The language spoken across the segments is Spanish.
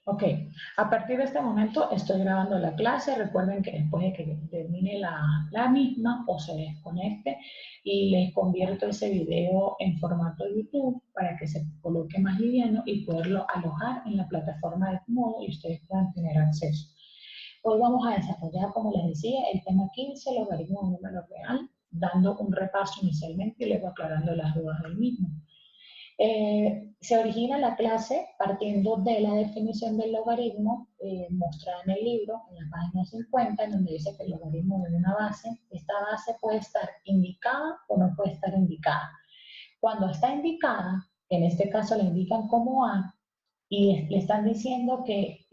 Ok, a partir de este momento estoy grabando la clase. Recuerden que después de que termine la misma o se desconecte y les convierto ese video en formato YouTube para que se coloque más liviano y poderlo alojar en la plataforma de Moodle y ustedes puedan tener acceso. Hoy vamos a desarrollar, como les decía, el tema 15, logaritmo de un número real, dando un repaso inicialmente y luego aclarando las dudas del mismo. Se origina la clase partiendo de la definición del logaritmo mostrada en el libro, en la página 50, en donde dice que el logaritmo de una base, esta base puede estar indicada o no puede estar indicada. Cuando está indicada, en este caso la indican como A, y le están diciendo que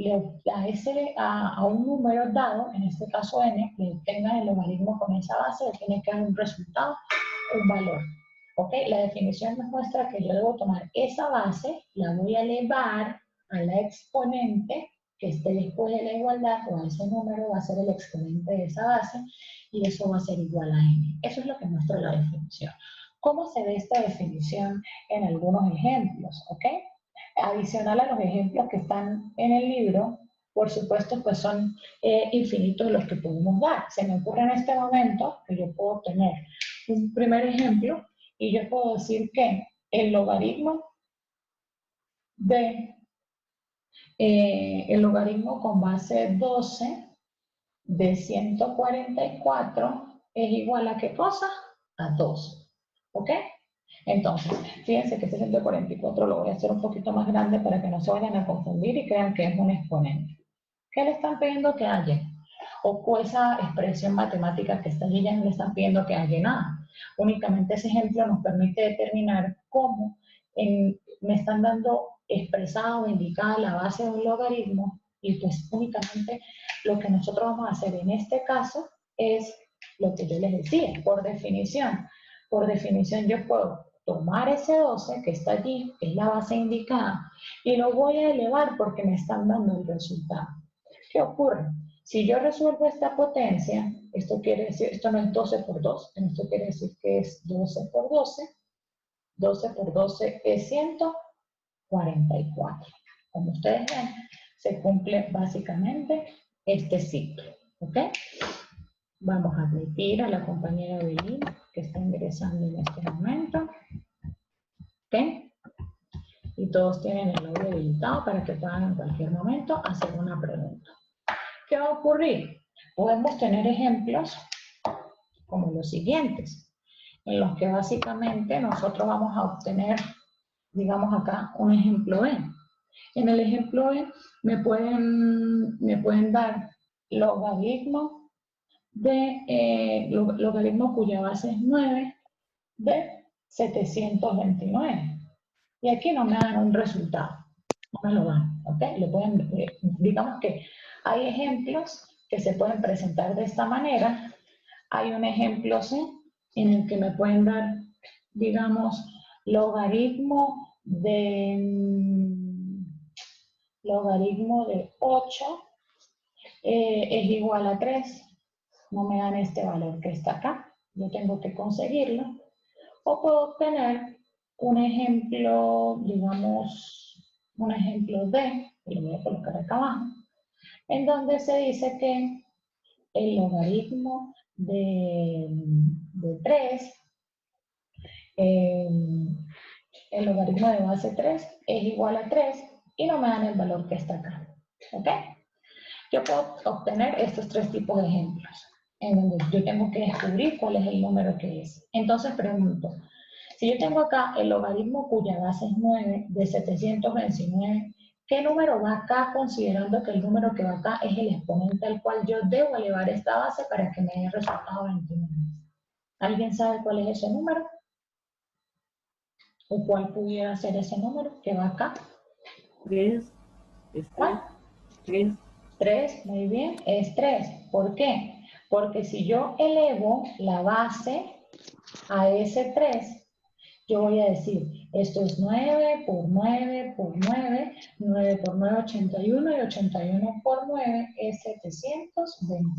a un número dado, en este caso n, que tenga el logaritmo con esa base, le tiene que dar un resultado, un valor. ¿Ok? La definición nos muestra que yo debo tomar esa base, la voy a elevar a la exponente que esté después de la igualdad, o a ese número va a ser el exponente de esa base, y eso va a ser igual a n. Eso es lo que muestra la definición. ¿Cómo se ve esta definición en algunos ejemplos? ¿Ok? Adicional a los ejemplos que están en el libro, por supuesto, pues son infinitos los que podemos dar. Se me ocurre en este momento que yo puedo tener un primer ejemplo y yo puedo decir que el logaritmo el logaritmo con base 12 de 144 es igual a ¿qué cosa? A 2. ¿Ok? Entonces, fíjense que este 144 lo voy a hacer un poquito más grande para que no se vayan a confundir y crean que es un exponente. ¿Qué le están pidiendo que haya? O esa expresión matemática que está allí ya no le están pidiendo que haya nada. Únicamente ese ejemplo nos permite determinar cómo me están dando expresada o indicada la base de un logaritmo y pues únicamente lo que nosotros vamos a hacer en este caso es lo que yo les decía, por definición. Por definición yo puedo tomar ese 12 que está allí, que es la base indicada, y lo voy a elevar porque me están dando el resultado. ¿Qué ocurre? Si yo resuelvo esta potencia, esto quiere decir, esto no es 12 por 2, esto quiere decir que es 12 por 12, 12 por 12 es 144. Como ustedes ven, se cumple básicamente este ciclo, ¿ok? Vamos a admitir a la compañera Belín, que está ingresando en este momento, ¿ok? Y todos tienen el audio habilitado para que puedan en cualquier momento hacer una pregunta. ¿Qué va a ocurrir? Podemos tener ejemplos como los siguientes, en los que básicamente nosotros vamos a obtener, digamos acá, un ejemplo E. En el ejemplo E me pueden dar logaritmo logaritmo cuya base es 9 de 729. Y aquí no me dan un resultado, no me lo dan, ¿ok? Digamos que hay ejemplos que se pueden presentar de esta manera. Hay un ejemplo C en el que me pueden dar, digamos, logaritmo de 8 es igual a 3. No me dan este valor que está acá. Yo tengo que conseguirlo. O puedo obtener un ejemplo, digamos, un ejemplo D, que lo voy a colocar acá abajo, en donde se dice que el logaritmo de 3, el logaritmo de base 3 es igual a 3 y no me dan el valor que está acá. ¿Ok? Yo puedo obtener estos tres tipos de ejemplos, en donde yo tengo que descubrir cuál es el número que es. Entonces pregunto, si yo tengo acá el logaritmo cuya base es 9 de 729, ¿qué número va acá considerando que el número que va acá es el exponente al cual yo debo elevar esta base para que me dé el resultado 29? ¿Alguien sabe cuál es ese número? ¿O cuál pudiera ser ese número que va acá? 3. ¿Cuál? 3. 3, muy bien, es 3. ¿Por qué? Porque si yo elevo la base a ese 3, yo voy a decir, esto es 9 por 9 por 9, 9 por 9, 81, y 81 por 9 es 721.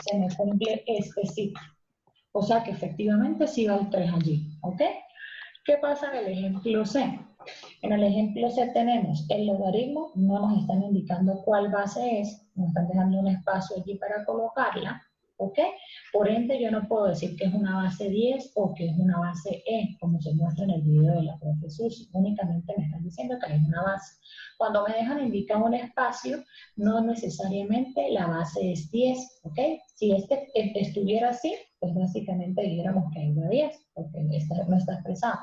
Se me cumple este ciclo. O sea que efectivamente sí va el 3 allí, ¿ok? ¿Qué pasa en el ejemplo C? En el ejemplo C tenemos el logaritmo, no nos están indicando cuál base es, nos están dejando un espacio allí para colocarla, ¿ok? Por ende, yo no puedo decir que es una base 10 o que es una base E, como se muestra en el video de la profe Susi. Únicamente me están diciendo que hay una base. Cuando me dejan indicar un espacio, no necesariamente la base es 10, ¿ok? Si este estuviera así, pues básicamente dijéramos que hay una 10, porque no está expresado.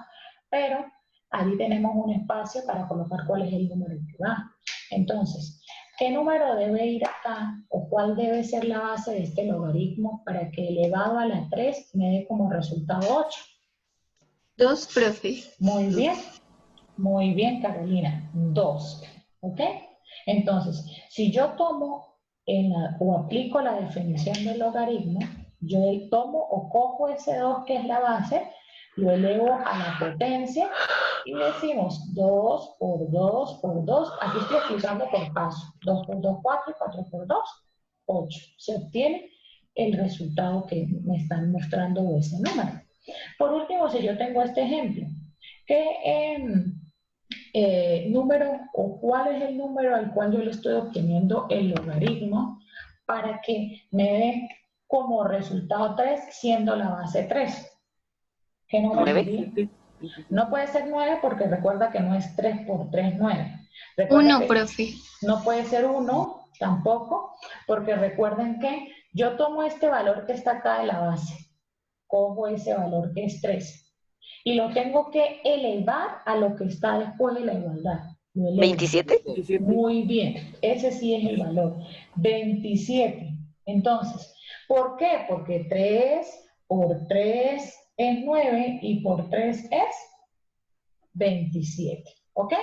Pero ahí tenemos un espacio para colocar cuál es el número que va. Entonces, ¿qué número debe ir acá o cuál debe ser la base de este logaritmo para que elevado a la 3 me dé como resultado 8? 2, profe. Muy bien, Carolina, 2, ¿ok? Entonces, si yo tomo o aplico la definición del logaritmo, yo tomo o cojo ese 2 que es la base, lo elevo a la potencia y decimos 2 por 2 por 2, aquí estoy explicando por paso, 2 por 2, 4 y 4 por 2, 8. Se obtiene el resultado que me están mostrando ese número. Por último, si yo tengo este ejemplo, ¿qué número o cuál es el número al cual yo le estoy obteniendo el logaritmo para que me dé como resultado 3 siendo la base 3? ¿Qué número 9. sería? No puede ser 9 porque recuerda que no es 3 por 3, 9. Recuerda 1, que profe. no puede ser 1 tampoco, porque recuerden que yo tomo este valor que está acá de la base, cojo ese valor que es 3 y lo tengo que elevar a lo que está después de la igualdad. Lo elevo. 27. Muy bien, ese sí es el valor, 27. Entonces, ¿por qué? Porque 3 por 3 es 9 y por 3 es 27, ¿ok?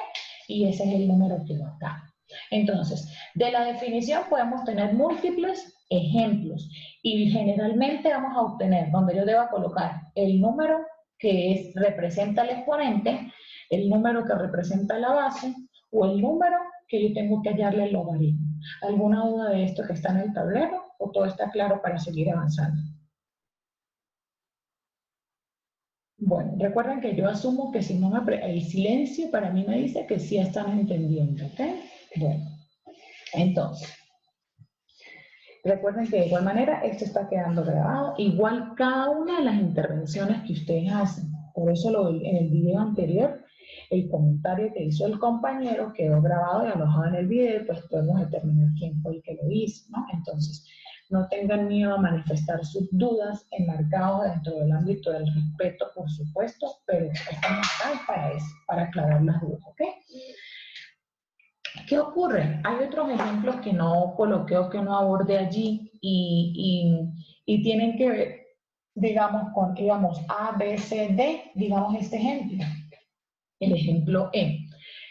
Y ese es el número que va acá. Entonces, de la definición podemos tener múltiples ejemplos y generalmente vamos a obtener donde yo deba colocar el número que representa el exponente, el número que representa la base o el número que yo tengo que hallarle el logaritmo. ¿Alguna duda de esto que está en el tablero o todo está claro para seguir avanzando? Bueno, recuerden que yo asumo que si no hay silencio, para mí me dice que sí están entendiendo, ¿ok? Bueno, entonces, recuerden que de igual manera esto está quedando grabado, igual cada una de las intervenciones que ustedes hacen. Por eso en el video anterior, el comentario que hizo el compañero quedó grabado y alojado en el video, pues podemos determinar quién fue el que lo hizo, ¿no? Entonces, no tengan miedo a manifestar sus dudas enmarcados dentro del ámbito del respeto, por supuesto, pero estamos acá para eso, para aclarar las dudas, ¿ok? ¿Qué ocurre? Hay otros ejemplos que no coloqué o que no abordé allí y tienen que ver, digamos, con, digamos, A, B, C, D, digamos este ejemplo, el ejemplo E,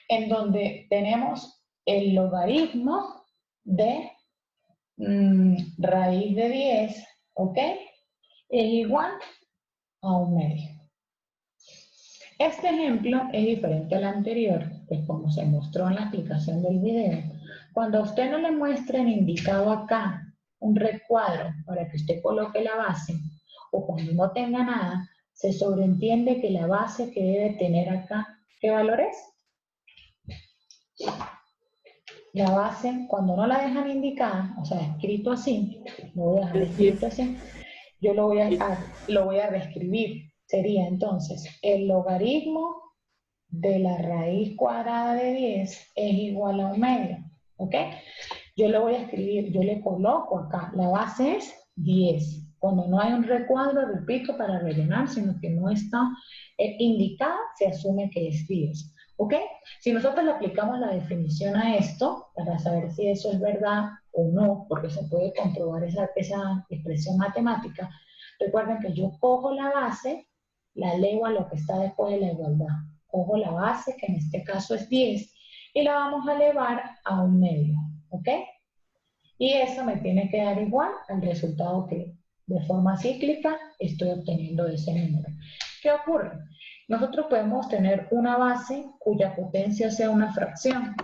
en donde tenemos el logaritmo de raíz de 10, ¿ok? Es igual a 1/2. Este ejemplo es diferente al anterior, pues como se mostró en la explicación del video. Cuando a usted no le muestren indicado acá un recuadro para que usted coloque la base, o cuando no tenga nada, se sobreentiende que la base que debe tener acá, ¿qué valor es? La base, cuando no la dejan indicada, o sea, escrito así, lo voy a dejar escrito así, yo lo voy a reescribir. Sería entonces el logaritmo de la raíz cuadrada de 10 es igual a 1/2, ¿ok? Yo le voy a escribir, yo le coloco acá, la base es 10. Cuando no hay un recuadro, repito, para rellenar, sino que no está indicada, se asume que es 10, ¿ok? Si nosotros le aplicamos la definición a esto, para saber si eso es verdad o no, porque se puede comprobar esa expresión matemática, recuerden que yo cojo la base, la elevo a lo que está después de la igualdad. Cojo la base, que en este caso es 10, y la vamos a elevar a 1/2, ¿ok? Y eso me tiene que dar igual al resultado que de forma cíclica estoy obteniendo de ese número. ¿Qué ocurre? Nosotros podemos tener una base cuya potencia sea una fracción,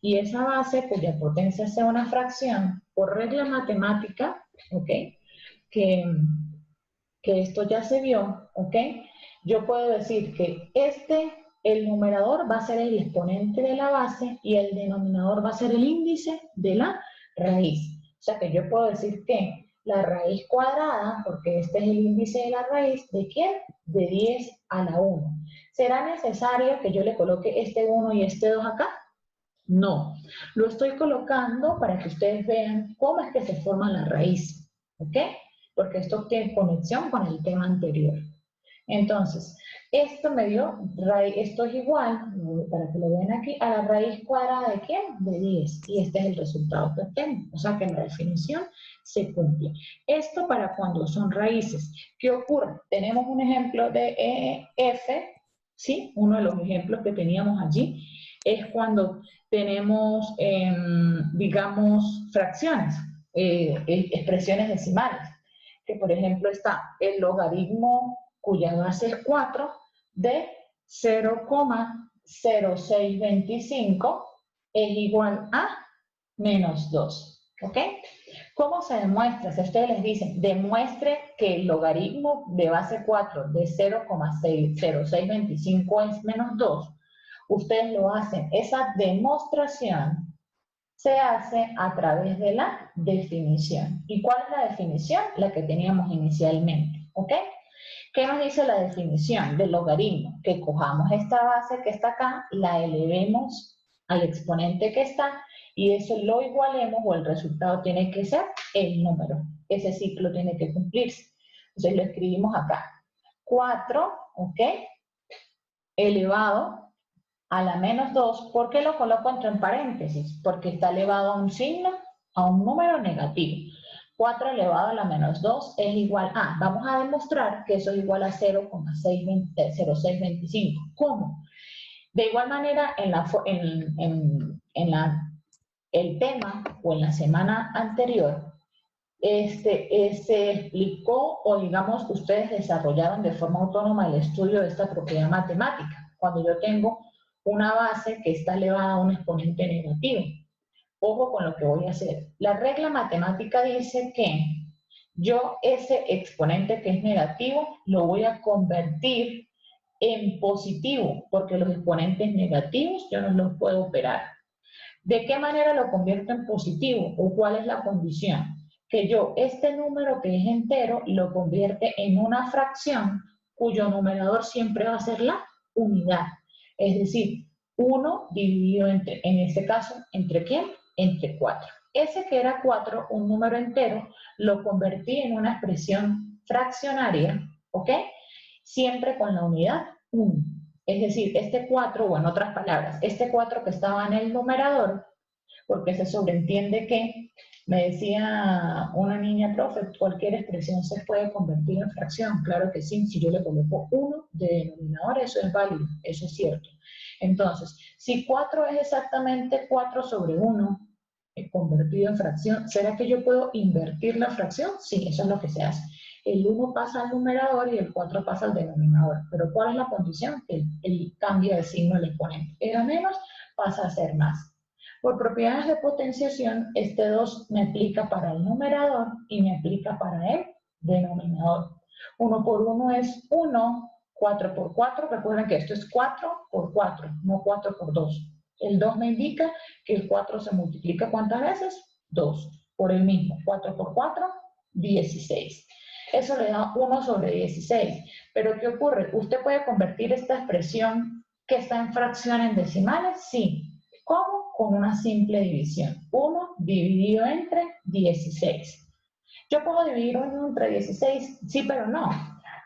y esa base cuya potencia sea una fracción, por regla matemática, ¿ok? Que esto ya se vio, ¿ok? Yo puedo decir que este el numerador va a ser el exponente de la base y el denominador va a ser el índice de la raíz. O sea que yo puedo decir que la raíz cuadrada, porque este es el índice de la raíz, ¿de quién? De 10 a la 1. ¿Será necesario que yo le coloque este 1 y este 2 acá? No, lo estoy colocando para que ustedes vean cómo es que se forma la raíz, ¿ok? Porque esto tiene conexión con el tema anterior. Entonces, esto me dio, esto es igual, para que lo vean aquí, a la raíz cuadrada ¿de quién? De 10. Y este es el resultado que obtengo. O sea que la definición se cumple. Esto para cuando son raíces. ¿Qué ocurre? Tenemos un ejemplo de F, ¿sí? Uno de los ejemplos que teníamos allí es cuando tenemos, digamos, fracciones, expresiones decimales. Que por ejemplo está el logaritmo cuya base es 4 de 0,0625 es igual a menos 2. ¿Ok? ¿Cómo se demuestra? Si ustedes les dicen, demuestre que el logaritmo de base 4 de 0,0625 es menos 2, ustedes lo hacen. Esa demostración se hace a través de la definición. ¿Y cuál es la definición? La que teníamos inicialmente, ¿ok? ¿Qué nos dice la definición del logaritmo? Que cojamos esta base que está acá, la elevemos al exponente que está y eso lo igualemos o el resultado tiene que ser el número. Ese ciclo tiene que cumplirse. Entonces lo escribimos acá. 4, ¿ok? Elevado a la menos 2, ¿por qué lo coloco entre paréntesis? Porque está elevado a un signo, a un número negativo. 4 elevado a la menos 2 es igual a, vamos a demostrar que eso es igual a 0,0625. ¿Cómo? De igual manera, el tema o en la semana anterior, se explicó o digamos que ustedes desarrollaron de forma autónoma el estudio de esta propiedad matemática. Cuando yo tengo una base que está elevada a un exponente negativo. Ojo con lo que voy a hacer. La regla matemática dice que yo ese exponente que es negativo lo voy a convertir en positivo, porque los exponentes negativos yo no los puedo operar. ¿De qué manera lo convierto en positivo? ¿O cuál es la condición? Que yo este número que es entero lo convierte en una fracción cuyo numerador siempre va a ser la unidad. Es decir, 1 dividido entre, en este caso, ¿entre quién? Entre 4. Ese que era 4, un número entero, lo convertí en una expresión fraccionaria, ¿ok? Siempre con la unidad 1. Es decir, este 4, o en otras palabras, este 4 que estaba en el numerador, porque se sobreentiende que, me decía una niña, profe, cualquier expresión se puede convertir en fracción. Claro que sí, si yo le coloco 1 de denominador, eso es válido, eso es cierto. Entonces, si 4 es exactamente 4 sobre 1, convertido en fracción, ¿será que yo puedo invertir la fracción? Sí, eso es lo que se hace. El 1 pasa al numerador y el 4 pasa al denominador. Pero ¿cuál es la condición? El cambio de signo del exponente. Era menos, pasa a ser más. Por propiedades de potenciación, este 2 me aplica para el numerador y me aplica para el denominador. 1 por 1 es 1, 4 por 4, recuerden que esto es 4 por 4, no 4 por 2. El 2 me indica que el 4 se multiplica ¿cuántas veces? 2, por el mismo. 4 por 4, 16. Eso le da 1 sobre 16. Pero ¿qué ocurre? ¿Usted puede convertir esta expresión que está en fracción en decimales? Sí. ¿Cómo? Con una simple división. 1 dividido entre 16. ¿Yo puedo dividir 1 entre 16? Sí, pero no.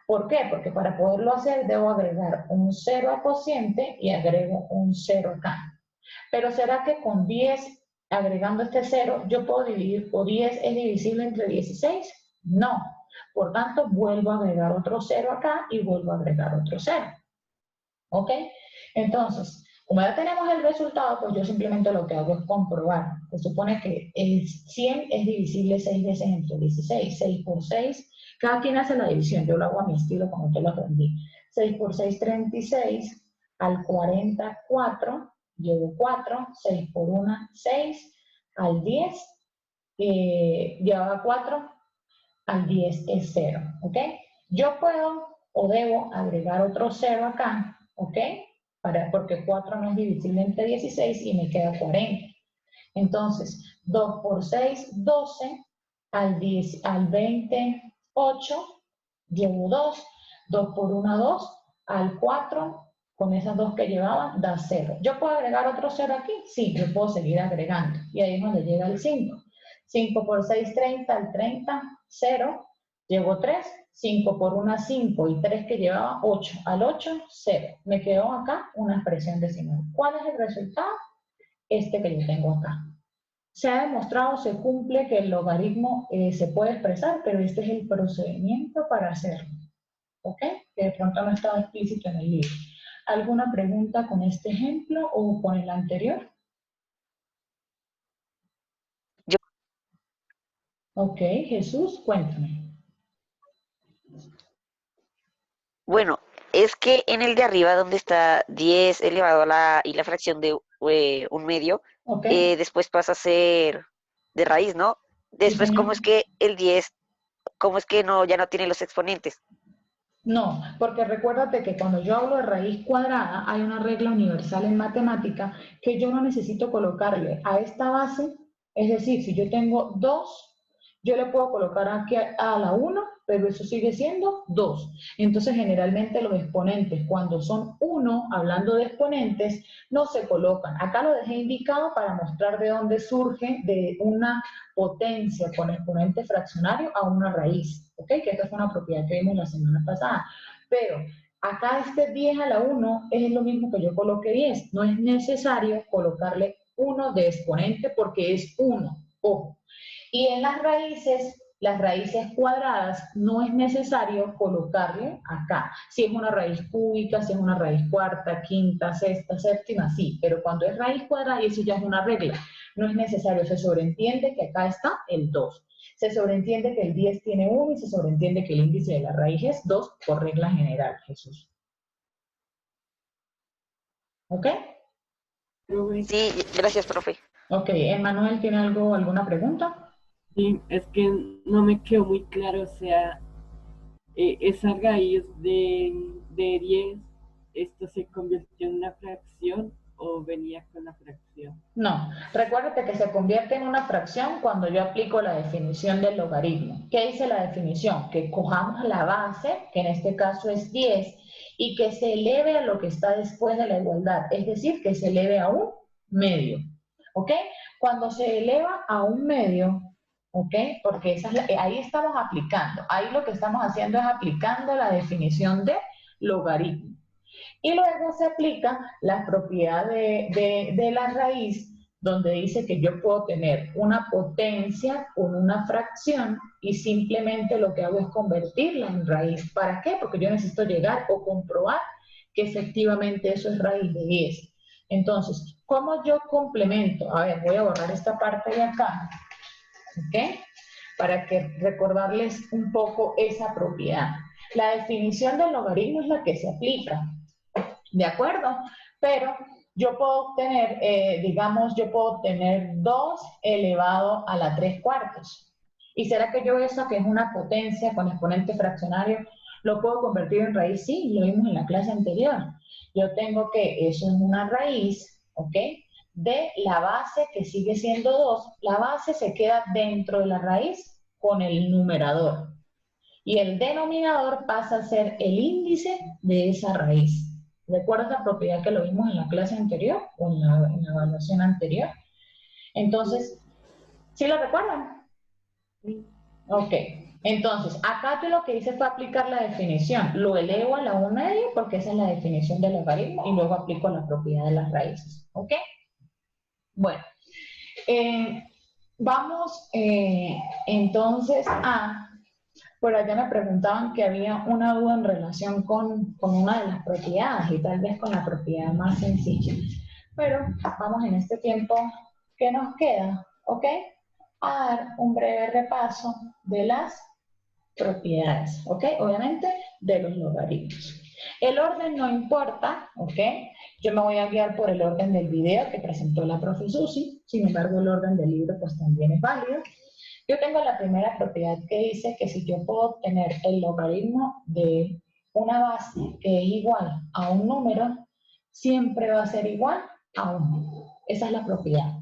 ¿Por qué? Porque para poderlo hacer debo agregar un 0 a cociente y agrego un 0 acá. Pero ¿será que con 10, agregando este 0, yo puedo dividir, o 10 es divisible entre 16? No. Por tanto, vuelvo a agregar otro 0 acá y vuelvo a agregar otro 0. ¿Ok? Entonces, como ya tenemos el resultado, pues yo simplemente lo que hago es comprobar. Se supone que el 100 es divisible 6 veces entre 16. 6 por 6, cada quien hace la división, yo lo hago a mi estilo como te lo aprendí. 6 por 6, 36, al 44, llevo 4, 6 por 1, 6, al 10, lleva 4, al 10 es 0, ¿ok? Yo puedo o debo agregar otro 0 acá, ¿ok? porque 4 no es divisible entre 16 y me queda 40. Entonces, 2 por 6, 12, al 20, 8, llevo 2, 2 por 1, 2, al 4, con esas 2 que llevaba, da 0. ¿Yo puedo agregar otro 0 aquí? Sí, yo puedo seguir agregando. Y ahí es donde llega el 5. 5 por 6, 30, al 30, 0, llevo 3, 5 por 1, 5, y 3 que llevaba, 8, al 8, 0. Me quedó acá una expresión decimal. ¿Cuál es el resultado? Este que yo tengo acá. Se ha demostrado, se cumple que el logaritmo se puede expresar, pero este es el procedimiento para hacerlo. ¿Ok? Que de pronto no estaba explícito en el libro. ¿Alguna pregunta con este ejemplo o con el anterior? Yo, Ok, Jesús, cuéntame. bueno, es que en el de arriba donde está 10 elevado a la fracción de 1/2, Ok, después pasa a ser de raíz, ¿no? sí, Después, señor. ¿cómo es que el 10, cómo es que no, ya no tiene los exponentes? No, porque recuérdate que cuando yo hablo de raíz cuadrada, hay una regla universal en matemática que yo no necesito colocarle a esta base, es decir, si yo tengo 2, yo le puedo colocar aquí a la 1, pero eso sigue siendo 2. Entonces, generalmente los exponentes, cuando son 1, hablando de exponentes, no se colocan. Acá lo dejé indicado para mostrar de dónde surge de una potencia con exponente fraccionario a una raíz, ¿ok? Que esta fue una propiedad que vimos la semana pasada. Pero acá este 10 a la 1 es lo mismo que yo coloqué 10. No es necesario colocarle 1 de exponente porque es 1, ojo. Y en las raíces cuadradas, no es necesario colocarle acá. Si es una raíz cúbica, si es una raíz cuarta, quinta, sexta, séptima, sí. Pero cuando es raíz cuadrada, y eso ya es una regla, no es necesario. Se sobreentiende que acá está el 2. Se sobreentiende que el 10 tiene 1 y se sobreentiende que el índice de la raíz es 2 por regla general, Jesús. ¿Ok? Profe, Sí, gracias, profe. Ok, Emanuel, ¿tiene alguna pregunta? sí, es que no me quedó muy claro, o sea, esa raíz de 10, ¿esto se convirtió en una fracción o venía con la fracción? No, recuérdate que se convierte en una fracción cuando yo aplico la definición del logaritmo. ¿Qué dice la definición? Que cojamos la base, que en este caso es 10, y que se eleve a lo que está después de la igualdad, es decir, que se eleve a un medio. ¿Ok? Cuando se eleva a un medio, ¿ok? Porque ahí estamos aplicando, ahí lo que estamos haciendo es aplicando la definición de logaritmo. Y luego se aplica la propiedad de la raíz, donde dice que yo puedo tener una potencia con una fracción y simplemente lo que hago es convertirla en raíz. ¿Para qué? Porque yo necesito llegar o comprobar que efectivamente eso es raíz de 10. Entonces, ¿cómo yo complemento? A ver, voy a borrar esta parte de acá, ¿ok? Para que recordarles un poco esa propiedad. La definición del logaritmo es la que se aplica. ¿De acuerdo? Pero yo puedo obtener, digamos, yo puedo obtener 2 elevado a la 3 cuartos. ¿Y será que yo eso, que es una potencia con exponente fraccionario, lo puedo convertir en raíz? Sí, lo vimos en la clase anterior. Yo tengo que, eso es una raíz, ¿ok? De la base que sigue siendo 2. La base se queda dentro de la raíz con el numerador. Y el denominador pasa a ser el índice de esa raíz. ¿Recuerdas la propiedad que lo vimos en la clase anterior o en la evaluación anterior? Entonces, ¿sí lo recuerdan? Sí. Ok. Entonces, acá yo lo que hice fue aplicar la definición. Lo elevo a la 1/2 porque esa es la definición del logaritmo y luego aplico la propiedad de las raíces. ¿Ok? Bueno, eh, vamos entonces a... Por allá me preguntaban que había una duda en relación con una de las propiedades y tal vez con la propiedad más sencilla. Pero vamos en este tiempo que nos queda, ¿ok? A dar un breve repaso de las propiedades, ¿ok? Obviamente de los logaritmos. El orden no importa, ¿ok? Yo me voy a guiar por el orden del video que presentó la profe Susi, sin embargo el orden del libro pues también es válido. Yo tengo la primera propiedad que dice que si yo puedo obtener el logaritmo de una base que es igual a un número, siempre va a ser igual a 1. Esa es la propiedad.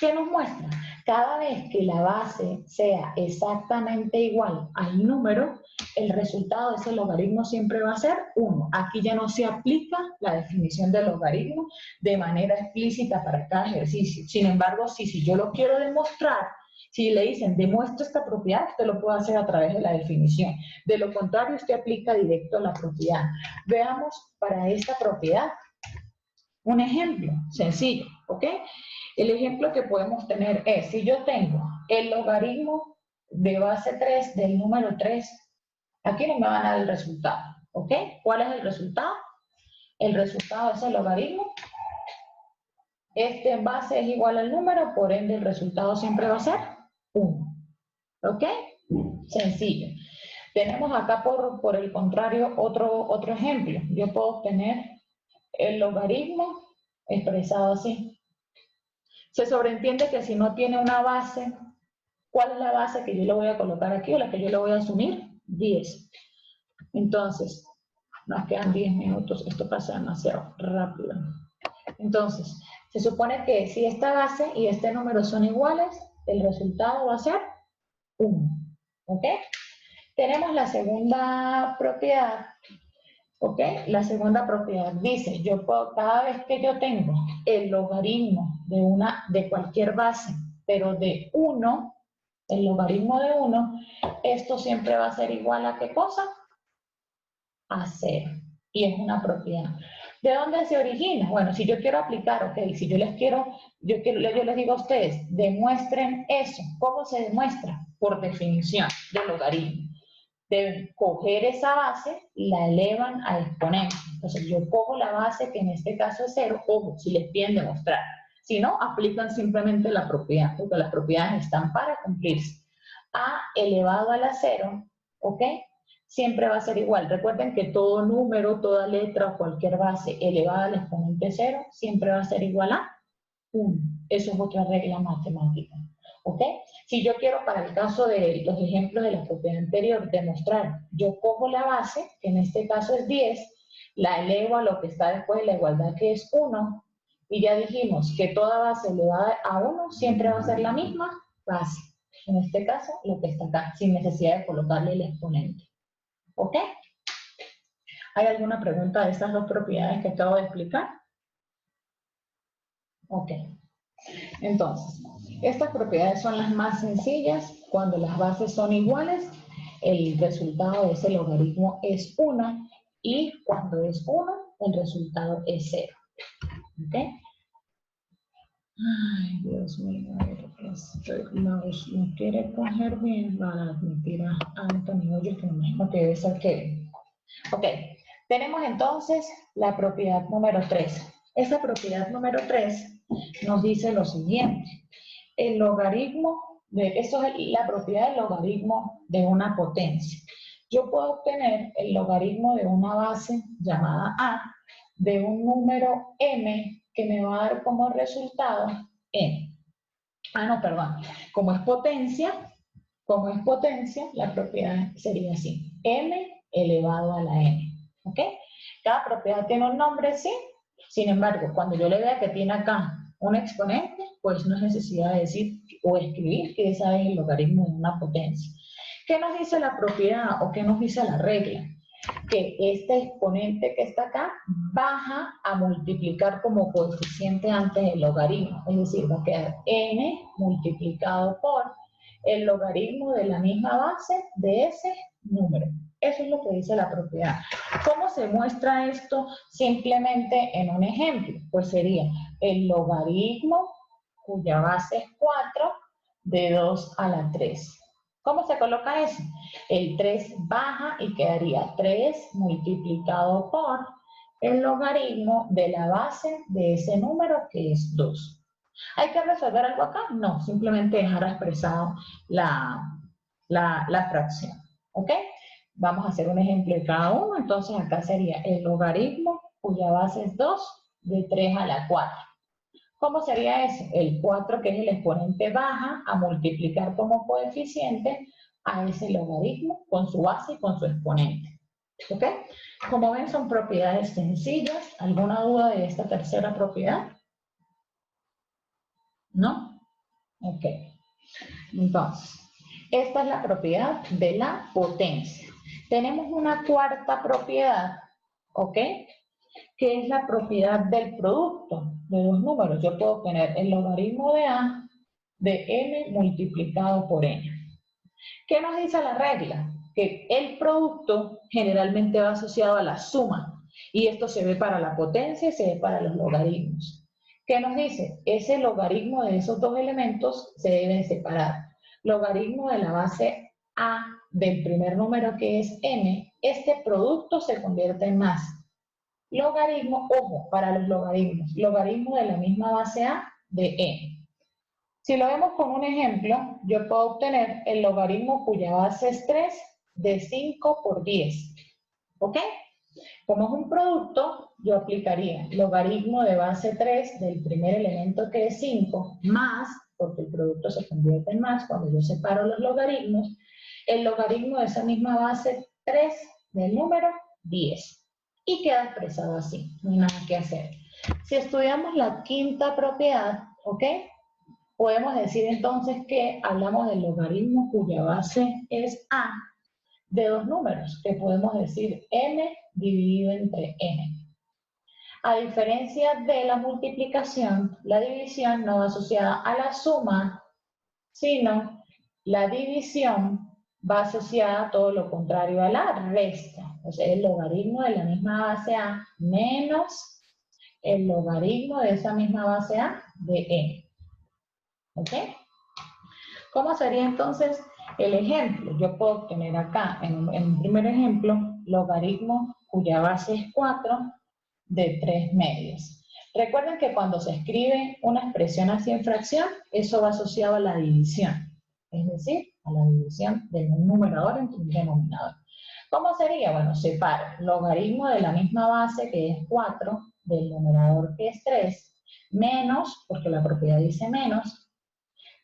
¿Qué nos muestra? Cada vez que la base sea exactamente igual al número, el resultado de ese logaritmo siempre va a ser 1. Aquí ya no se aplica la definición del logaritmo de manera explícita para cada ejercicio. Sin embargo, si yo lo quiero demostrar, si le dicen demuestra esta propiedad, usted lo puede hacer a través de la definición. De lo contrario, usted aplica directo la propiedad. Veamos para esta propiedad un ejemplo sencillo, ¿ok? El ejemplo que podemos tener es, si yo tengo el logaritmo de base 3 del número 3, aquí no me van a dar el resultado, ¿ok? ¿Cuál es el resultado? El resultado es el logaritmo. Este en base es igual al número, por ende el resultado siempre va a ser 1, ¿ok? Sencillo. Tenemos acá por el contrario otro ejemplo. Yo puedo obtener el logaritmo expresado así. Se sobreentiende que si no tiene una base, ¿cuál es la base que yo le voy a colocar aquí o la que yo le voy a asumir? 10. Entonces, nos quedan 10 minutos. Esto pasa demasiado rápido. Entonces, se supone que si esta base y este número son iguales, el resultado va a ser 1. ¿Ok? Tenemos la segunda propiedad. ¿Ok? La segunda propiedad dice, yo puedo, cada vez que yo tengo el logaritmo de cualquier base, pero de 1, el logaritmo de 1, esto siempre va a ser igual a ¿qué cosa? A 0. Y es una propiedad. ¿De dónde se origina? Bueno, si yo quiero aplicar, ok, si yo les digo a ustedes, demuestren eso. ¿Cómo se demuestra? Por definición de logaritmo. Deben coger esa base y la elevan a exponente. Entonces yo cojo la base, que en este caso es 0, ojo, si les piden demostrar. Si no, aplican simplemente la propiedad, porque las propiedades están para cumplirse. A elevado a la 0, ¿ok? Siempre va a ser igual. Recuerden que todo número, toda letra o cualquier base elevada al exponente 0, siempre va a ser igual a 1. Eso es otra regla matemática. ¿Ok? Si yo quiero, para el caso de los ejemplos de la propiedad anterior, demostrar, yo cojo la base, que en este caso es 10, la elevo a lo que está después de la igualdad, que es 1, y ya dijimos que toda base elevada a 1 siempre va a ser la misma base. En este caso, lo que está acá, sin necesidad de colocarle el exponente. ¿Ok? ¿Hay alguna pregunta de estas dos propiedades que acabo de explicar? Ok. Entonces, estas propiedades son las más sencillas. Cuando las bases son iguales, el resultado de ese logaritmo es 1, y cuando es 1, el resultado es 0. ¿Ok? Ay, Dios mío, a ver, este mouse no quiere coger bien para admitir a Antonio, yo que me imagino que debe ser que... Ok, tenemos entonces la propiedad número 3. Esa propiedad número 3 nos dice lo siguiente. El logaritmo, eso es la propiedad del logaritmo de una potencia. Yo puedo obtener el logaritmo de una base llamada A de un número m que me va a dar como resultado n. No, perdón. Como es potencia, la propiedad sería así. M elevado a la n. ¿Ok? Cada propiedad tiene un nombre, sí. Sin embargo, cuando yo le vea que tiene acá un exponente, pues no es necesidad de decir o escribir que ese es el logaritmo de una potencia. ¿Qué nos dice la propiedad o qué nos dice la regla? Que este exponente que está acá baja a multiplicar como coeficiente antes del logaritmo. Es decir, va a quedar n multiplicado por el logaritmo de la misma base de ese número. Eso es lo que dice la propiedad. ¿Cómo se muestra esto? Simplemente en un ejemplo. Pues sería el logaritmo cuya base es 4 de 2 a la 3. ¿Cómo se coloca eso? El 3 baja y quedaría 3 multiplicado por el logaritmo de la base de ese número, que es 2. ¿Hay que resolver algo acá? No, simplemente dejar expresado la fracción. ¿Ok? Vamos a hacer un ejemplo de cada uno. Entonces acá sería el logaritmo cuya base es 2 de 3 a la 4. ¿Cómo sería eso? El 4, que es el exponente, baja a multiplicar como coeficiente a ese logaritmo con su base y con su exponente. ¿Ok? Como ven, son propiedades sencillas. ¿Alguna duda de esta tercera propiedad? ¿No? Ok. Entonces, esta es la propiedad de la potencia. Tenemos una cuarta propiedad, ¿ok? Que es la propiedad del producto de dos números. Yo puedo tener el logaritmo de A de n multiplicado por n. ¿Qué nos dice la regla? Que el producto generalmente va asociado a la suma, y esto se ve para la potencia y se ve para los logaritmos. ¿Qué nos dice? Ese logaritmo de esos dos elementos se deben separar. Logaritmo de la base A del primer número que es n, este producto se convierte en más. Logaritmo, ojo, para los logaritmos, logaritmo de la misma base A de n. Si lo vemos con un ejemplo, yo puedo obtener el logaritmo cuya base es 3 de 5 por 10. ¿Ok? Como es un producto, yo aplicaría logaritmo de base 3 del primer elemento que es 5, más, porque el producto se convierte en más cuando yo separo los logaritmos, el logaritmo de esa misma base 3 del número 10. Y queda expresado así, no hay nada que hacer. Si estudiamos la quinta propiedad, ¿ok? Podemos decir entonces que hablamos del logaritmo cuya base es A de dos números, que podemos decir n dividido entre n. A diferencia de la multiplicación, la división no va asociada a la suma, sino la división va asociada a todo lo contrario a la resta. O sea, el logaritmo de la misma base A menos el logaritmo de esa misma base A de n. ¿Ok? ¿Cómo sería entonces el ejemplo? Yo puedo obtener acá, en un primer ejemplo, logaritmo cuya base es 4 de 3 medios. Recuerden que cuando se escribe una expresión así en fracción, eso va asociado a la división, es decir, a la división del numerador entre un denominador. ¿Cómo sería? Bueno, separo logaritmo de la misma base que es 4 del numerador que es 3, menos, porque la propiedad dice menos,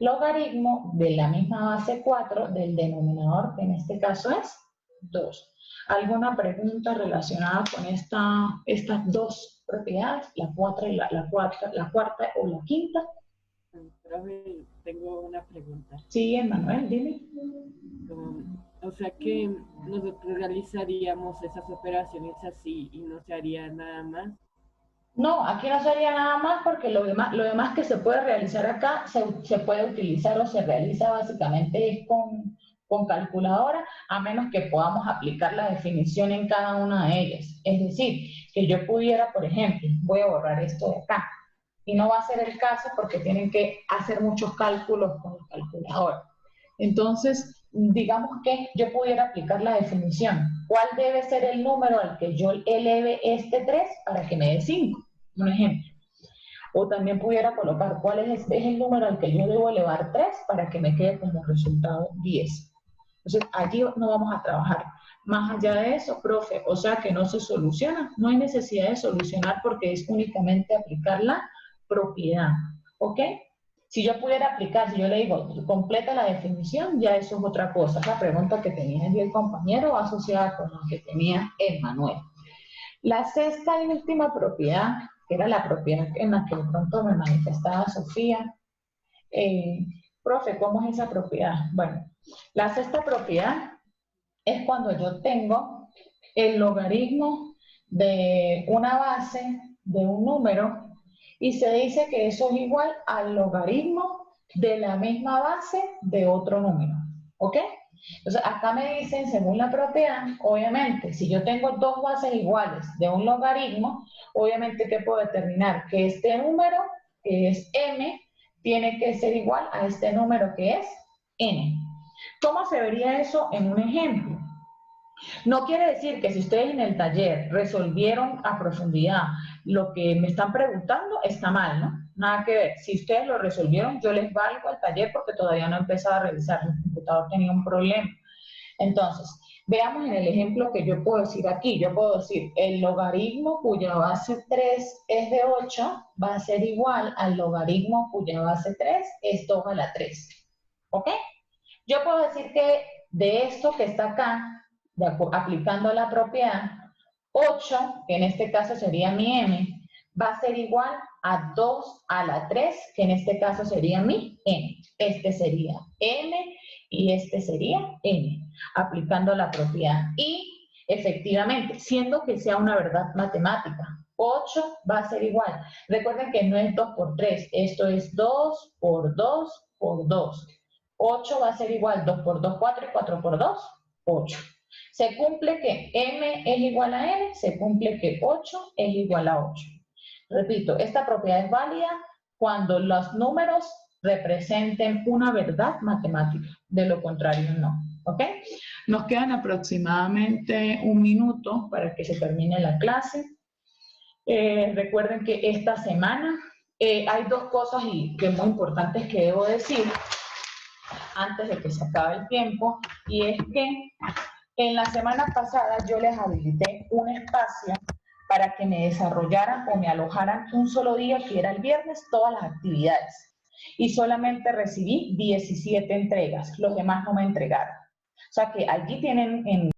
logaritmo de la misma base 4 del denominador, que en este caso es 2. ¿Alguna pregunta relacionada con estas dos propiedades, la cuarta o la quinta? Profe, tengo una pregunta. Sí, Manuel, dime. O sea que nosotros realizaríamos esas operaciones así y no se haría nada más. No, aquí no sería nada más porque lo demás que se puede realizar acá se puede utilizar o se realiza básicamente con calculadora, a menos que podamos aplicar la definición en cada una de ellas. Es decir, que yo pudiera, por ejemplo, voy a borrar esto de acá, y no va a ser el caso porque tienen que hacer muchos cálculos con la calculadora. Entonces, digamos que yo pudiera aplicar la definición. ¿Cuál debe ser el número al que yo eleve este 3 para que me dé 5? Un ejemplo. O también pudiera colocar cuál es el número al que yo debo elevar 3 para que me quede como resultado 10. Entonces, allí no vamos a trabajar. Más allá de eso, profe, o sea que no se soluciona. No hay necesidad de solucionar porque es únicamente aplicar la propiedad. ¿Ok? Si yo pudiera aplicar, si yo le digo, completa la definición, ya eso es otra cosa. La pregunta que tenía el compañero asociada con la que tenía el Manuel. La sexta y última propiedad, que era la propiedad en la que de pronto me manifestaba Sofía. Profe, ¿cómo es esa propiedad? Bueno, la sexta propiedad es cuando yo tengo el logaritmo de una base de un número y se dice que eso es igual al logaritmo de la misma base de otro número. ¿Ok? Entonces, acá me dicen, según la propiedad, obviamente, si yo tengo dos bases iguales de un logaritmo, obviamente, ¿qué puedo determinar? Que este número, que es m, tiene que ser igual a este número que es n. ¿Cómo se vería eso en un ejemplo? No quiere decir que si ustedes en el taller resolvieron a profundidad lo que me están preguntando, está mal, ¿no? Nada que ver. Si ustedes lo resolvieron, yo les valgo al taller porque todavía no he empezado a revisar. El computador tenía un problema. Entonces, veamos en el ejemplo que yo puedo decir aquí. Yo puedo decir, el logaritmo cuya base 3 es de 8 va a ser igual al logaritmo cuya base 3 es 2 a la 3. ¿Ok? Yo puedo decir que de esto que está acá, aplicando la propiedad, 8, que en este caso sería mi m, va a ser igual a 2 a la 3, que en este caso sería mi n. Este sería m y este sería n, aplicando la propiedad. Y efectivamente, siendo que sea una verdad matemática, 8 va a ser igual. Recuerden que no es 2 por 3, esto es 2 por 2 por 2. 8 va a ser igual, 2 por 2, 4 y 4 por 2, 8. Se cumple que m es igual a n, se cumple que 8 es igual a 8. Repito, esta propiedad es válida cuando los números representen una verdad matemática, de lo contrario no, ¿ok? Nos quedan aproximadamente 1 minuto para que se termine la clase. Recuerden que esta semana hay 2 cosas que muy importantes que debo decir antes de que se acabe el tiempo, y es que en la semana pasada yo les habilité un espacio para que me desarrollaran o me alojaran un solo día, que era el viernes, todas las actividades. Y solamente recibí 17 entregas, los demás no me entregaron. O sea que allí tienen en